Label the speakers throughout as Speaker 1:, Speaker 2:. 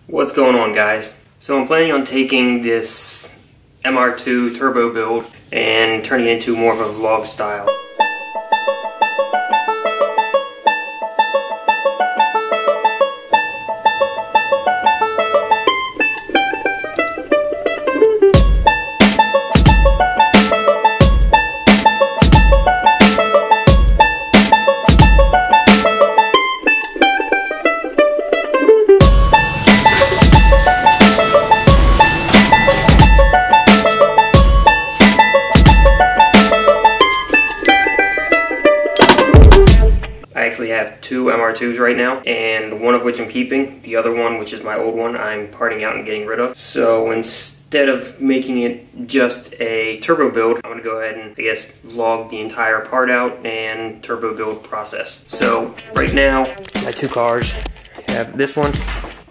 Speaker 1: What's going on, guys? So I'm planning on taking this MR2 turbo build and turning it into more of a vlog style. I actually have two MR2s right now, and one of which I'm keeping. The other one, which is my old one, I'm parting out and getting rid of. So instead of making it just a turbo build, I'm gonna go ahead and, I guess, vlog the entire part out and turbo build process. So right now, my two cars, I have this one,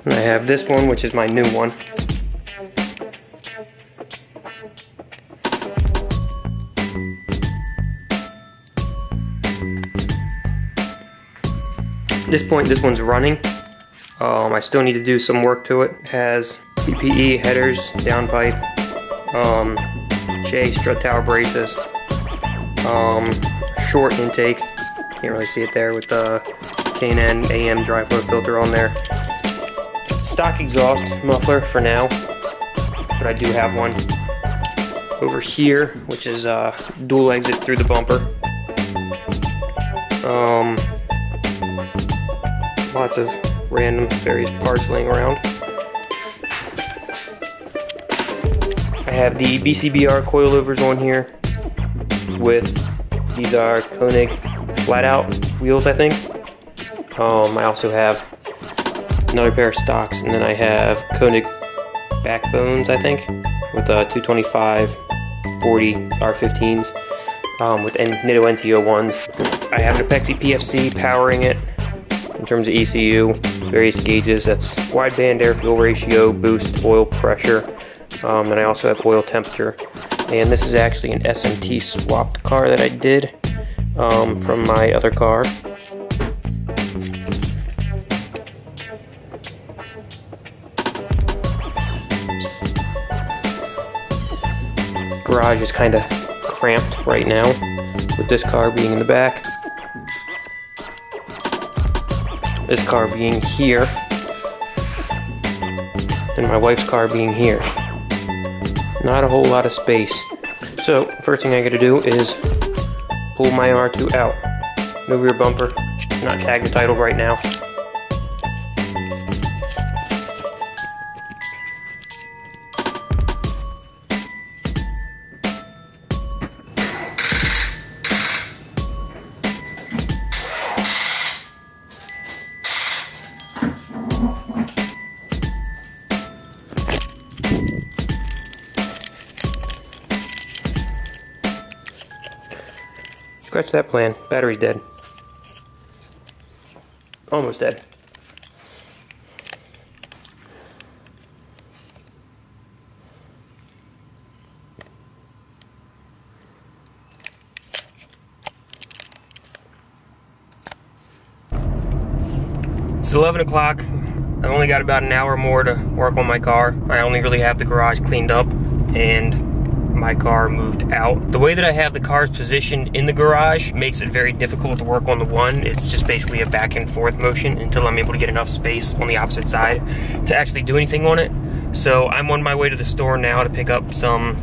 Speaker 1: and I have this one, which is my new one. At this point, this one's running. I still need to do some work to it. It has PPE headers, downpipe, Shea strut tower braces, short intake. Can't really see it there with the K&N AM dry flow filter on there. Stock exhaust muffler for now, but I do have one over here, which is dual exit through the bumper. Lots of random various parts laying around. I have the BCBR coilovers on here with, these are Koenig flat out wheels, I think. I also have another pair of stocks, and then I have Koenig backbones, I think, with 225 40 R15s with Nitto NT01s. I have an Apexi PFC powering it. In terms of ECU, various gauges, that's wideband air-fuel ratio, boost, oil pressure, and I also have oil temperature. And this is actually an SMT swapped car that I did from my other car. Garage is kind of cramped right now, with this car being in the back. This car being here, and my wife's car being here. Not a whole lot of space. So, first thing I gotta do is pull my R2 out. No rear bumper, not tagged or titled right now. Scratch that plan. Battery's dead. Almost dead. It's 11 o'clock. I've only got about an hour more to work on my car. I only really have the garage cleaned up and my car moved out. The way that I have the cars positioned in the garage makes it very difficult to work on the one. It's just basically a back and forth motion until I'm able to get enough space on the opposite side to actually do anything on it. So I'm on my way to the store now to pick up some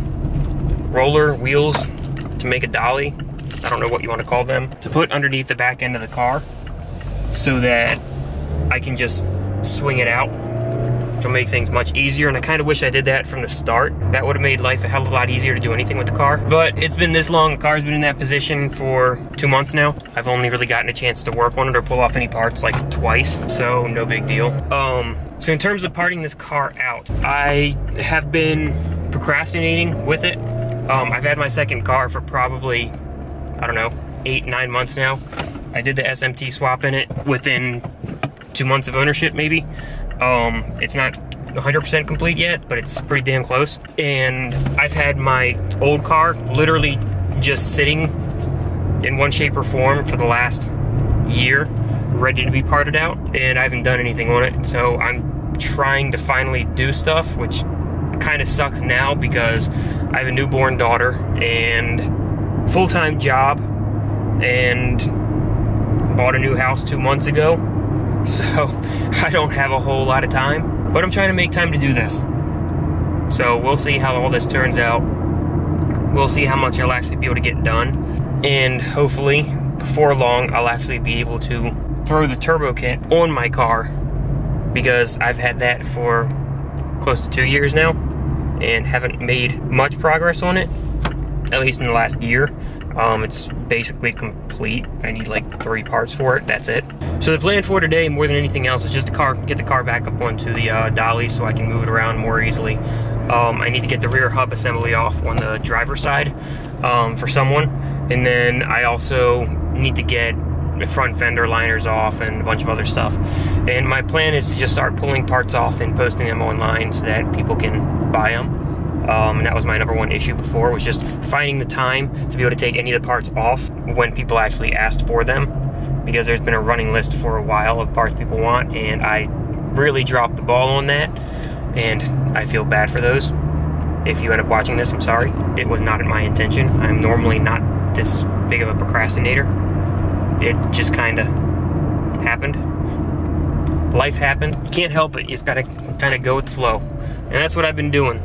Speaker 1: roller wheels to make a dolly. I don't know what you want to call them, to put underneath the back end of the car so that I can just swing it out. It'll make things much easier, and I kind of wish I did that from the start. That would have made life a hell of a lot easier to do anything with the car. But it's been this long, the car's been in that position for 2 months now. I've only really gotten a chance to work on it or pull off any parts like twice, so no big deal. So in terms of parting this car out, I have been procrastinating with it. I've had my second car for probably, I don't know, 8-9 months now. I did the SMT swap in it within 2 months of ownership, maybe. It's not 100% complete yet, but it's pretty damn close. And I've had my old car literally just sitting in one shape or form for the last year, ready to be parted out, and I haven't done anything on it. So I'm trying to finally do stuff, which kind of sucks now because I have a newborn daughter and full-time job and bought a new house 2 months ago, so I don't have a whole lot of time, but I'm trying to make time to do this. So we'll see how all this turns out. We'll see how much I'll actually be able to get done, and hopefully before long I'll actually be able to throw the turbo kit on my car, because I've had that for close to 2 years now and haven't made much progress on it, at least in the last year. It's basically complete. I need like 3 parts for it, that's it. So the plan for today, more than anything else, is just get the car back up onto the dolly so I can move it around more easily. I need to get the rear hub assembly off on the driver's side for someone, and then I also need to get the front fender liners off and a bunch of other stuff. And my plan is to just start pulling parts off and posting them online so that people can buy them. And that was my #1 issue before, was just finding the time to be able to take any of the parts off when people actually asked for them, because there's been a running list for a while of parts people want, and I really dropped the ball on that, and I feel bad for those. If you end up watching this, I'm sorry. It was not my intention. I'm normally not this big of a procrastinator. It just kind of happened. Life happened. You can't help it. You just gotta kind of go with the flow. And that's what I've been doing.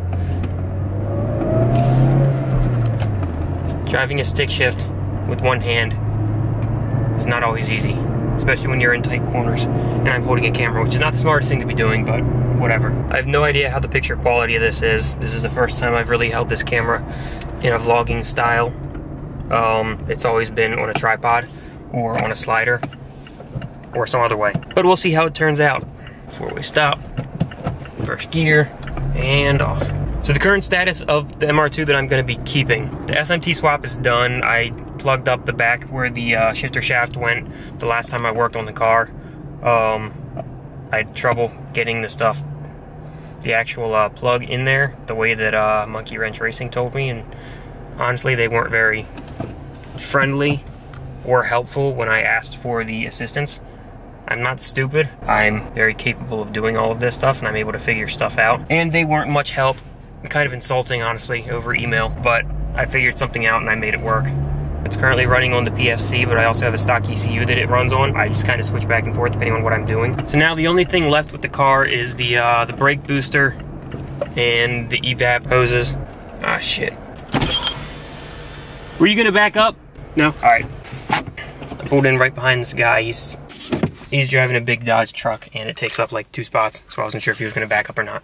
Speaker 1: Driving a stick shift with one hand is not always easy, especially when you're in tight corners and I'm holding a camera, which is not the smartest thing to be doing, but whatever. I have no idea how the picture quality of this is. This is the first time I've really held this camera in a vlogging style. It's always been on a tripod or on a slider or some other way. But we'll see how it turns out. Before we stop, first gear, and off. So the current status of the MR2 that I'm going to be keeping. The SMT swap is done. I plugged up the back where the shifter shaft went the last time I worked on the car. I had trouble getting the actual plug in there the way that Monkey Wrench Racing told me, and honestly they weren't very friendly or helpful when I asked for the assistance. I'm not stupid. I'm very capable of doing all of this stuff, and I'm able to figure stuff out. And they weren't much help. Kind of insulting, honestly, over email, but I figured something out and I made it work. It's currently running on the PFC, but I also have a stock ECU that it runs on. I just kind of switch back and forth depending on what I'm doing. So now the only thing left with the car is the brake booster and the evap hoses. Ah, shit. Were you gonna back up? No? All right. I pulled in right behind this guy. He's driving a big Dodge truck, and it takes up like 2 spots, so I wasn't sure if he was gonna back up or not.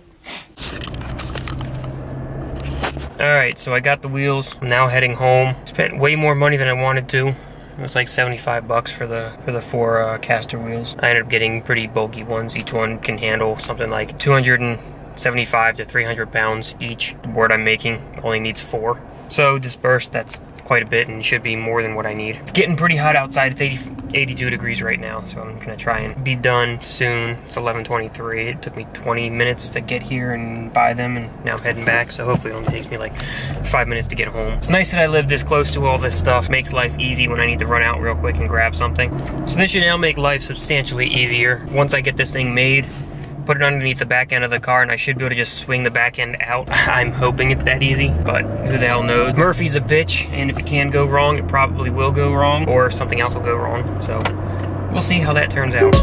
Speaker 1: Alright, so I got the wheels. I'm now heading home. Spent way more money than I wanted to. It was like 75 bucks for the 4 caster wheels. I ended up getting pretty bulky ones. Each one can handle something like 275 to 300 pounds each. The board I'm making only needs 4. So dispersed, that's quite a bit and should be more than what I need. It's getting pretty hot outside. It's 82 degrees right now, so I'm gonna try and be done soon. It's 11:23. It took me 20 minutes to get here and buy them, and now I'm heading back, so hopefully it only takes me like 5 minutes to get home. It's nice that I live this close to all this stuff. Makes life easy when I need to run out real quick and grab something. So this should now make life substantially easier. Once I get this thing made, put it underneath the back end of the car, and I should be able to just swing the back end out. I'm hoping it's that easy, but who the hell knows. Murphy's a bitch, and if it can go wrong, it probably will go wrong, or something else will go wrong. So we'll see how that turns out.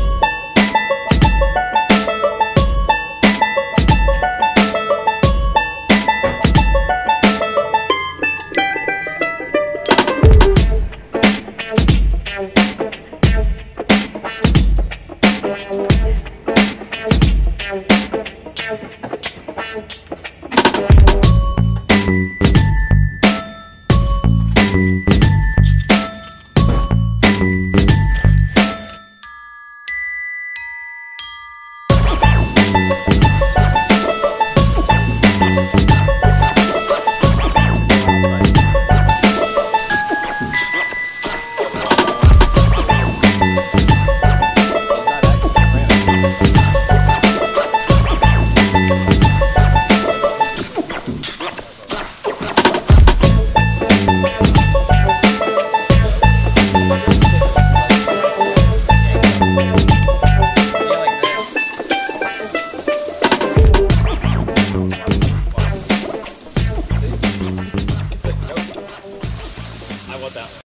Speaker 2: that one.